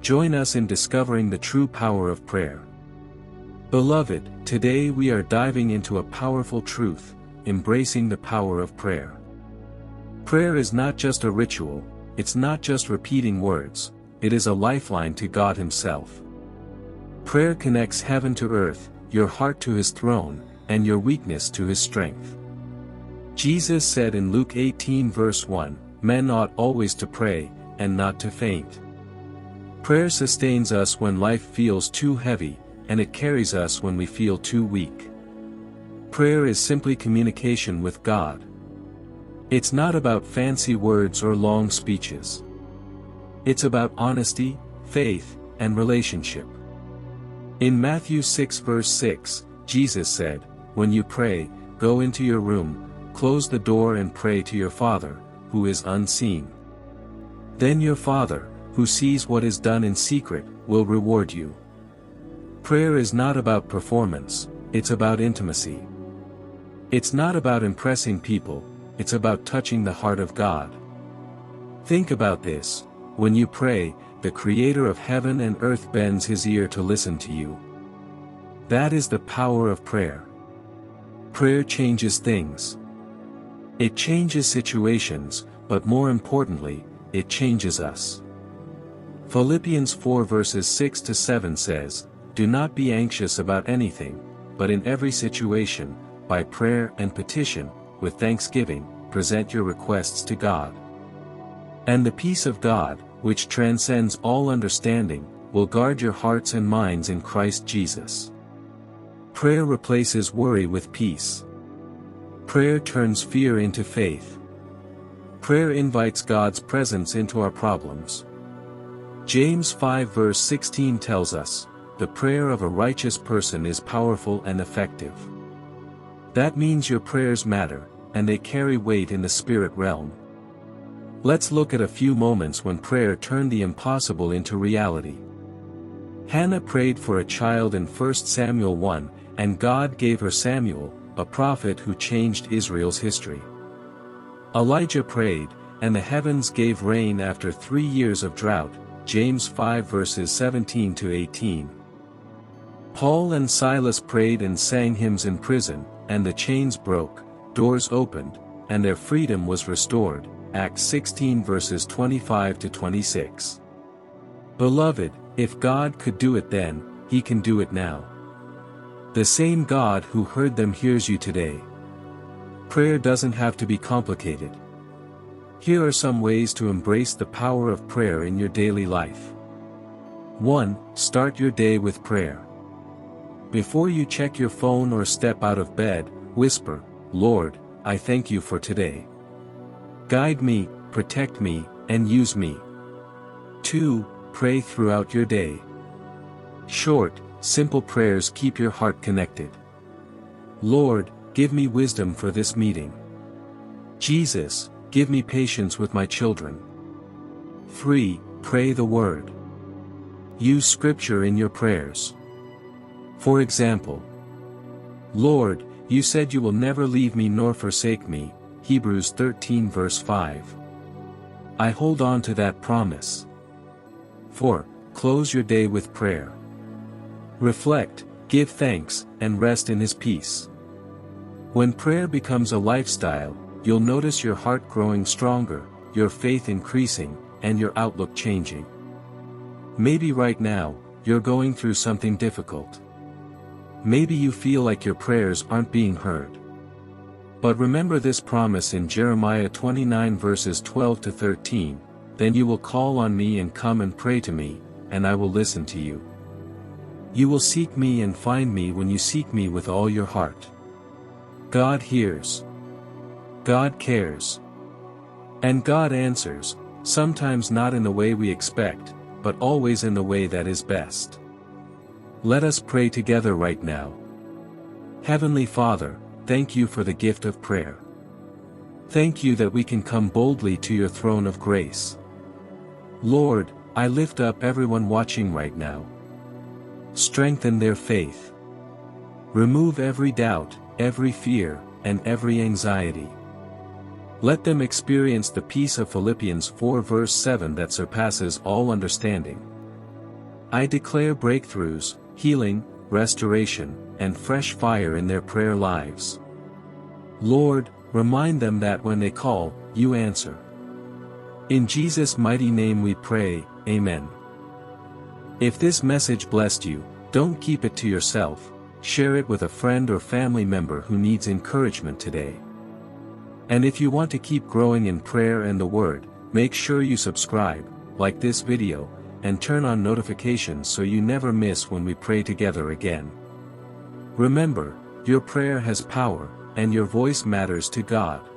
Join us in discovering the true power of prayer. Beloved, today we are diving into a powerful truth, embracing the power of prayer. Prayer is not just a ritual, it's not just repeating words, it is a lifeline to God Himself. Prayer connects heaven to earth, your heart to His throne, and your weakness to His strength. Jesus said in Luke 18 verse 1, "Men ought always to pray, and not to faint." Prayer sustains us when life feels too heavy, and it carries us when we feel too weak. Prayer is simply communication with God. It's not about fancy words or long speeches. It's about honesty, faith, and relationship. In Matthew 6 verse 6, Jesus said, "When you pray, go into your room, close the door and pray to your Father, who is unseen. Then your Father, who sees what is done in secret, will reward you." Prayer is not about performance, it's about intimacy. It's not about impressing people, it's about touching the heart of God. Think about this: when you pray, the Creator of heaven and earth bends His ear to listen to you. That is the power of prayer. Prayer changes things. It changes situations, but more importantly, it changes us. Philippians 4 verses 6 to 7 says, "Do not be anxious about anything, but in every situation, by prayer and petition, with thanksgiving, present your requests to God. And the peace of God, which transcends all understanding, will guard your hearts and minds in Christ Jesus." Prayer replaces worry with peace. Prayer turns fear into faith. Prayer invites God's presence into our problems. James 5 verse 16 tells us, "The prayer of a righteous person is powerful and effective." That means your prayers matter, and they carry weight in the spirit realm. Let's look at a few moments when prayer turned the impossible into reality. Hannah prayed for a child in 1 Samuel 1, and God gave her Samuel, a prophet who changed Israel's history. Elijah prayed, and the heavens gave rain after 3 years of drought, James 5 verses 17 to 18. Paul and Silas prayed and sang hymns in prison, and the chains broke, doors opened, and their freedom was restored, Acts 16 verses 25 to 26. Beloved, if God could do it then, He can do it now. The same God who heard them hears you today. Prayer doesn't have to be complicated. Here are some ways to embrace the power of prayer in your daily life. 1. Start your day with prayer. Before you check your phone or step out of bed, whisper, "Lord, I thank you for today. Guide me, protect me, and use me." 2. Pray throughout your day. Short, simple prayers keep your heart connected. "Lord, give me wisdom for this meeting." "Jesus, give me patience with my children." 3. Pray the Word. Use Scripture in your prayers. For example, "Lord, you said you will never leave me nor forsake me," Hebrews 13 verse 5. I hold on to that promise. 4. Close your day with prayer. Reflect, give thanks, and rest in His peace. When prayer becomes a lifestyle, you'll notice your heart growing stronger, your faith increasing, and your outlook changing. Maybe right now, you're going through something difficult. Maybe you feel like your prayers aren't being heard. But remember this promise in Jeremiah 29 verses 12 to 13, "Then you will call on me and come and pray to me, and I will listen to you. You will seek me and find me when you seek me with all your heart." God hears. God cares. And God answers, sometimes not in the way we expect, but always in the way that is best. Let us pray together right now. Heavenly Father, thank you for the gift of prayer. Thank you that we can come boldly to your throne of grace. Lord, I lift up everyone watching right now. Strengthen their faith. Remove every doubt, every fear, and every anxiety. Let them experience the peace of Philippians 4 verse 7 that surpasses all understanding. I declare breakthroughs, healing, restoration, and fresh fire in their prayer lives. Lord, remind them that when they call, you answer. In Jesus' mighty name we pray, Amen. If this message blessed you, don't keep it to yourself, share it with a friend or family member who needs encouragement today. And if you want to keep growing in prayer and the Word, make sure you subscribe, like this video, and turn on notifications so you never miss when we pray together again. Remember, your prayer has power, and your voice matters to God.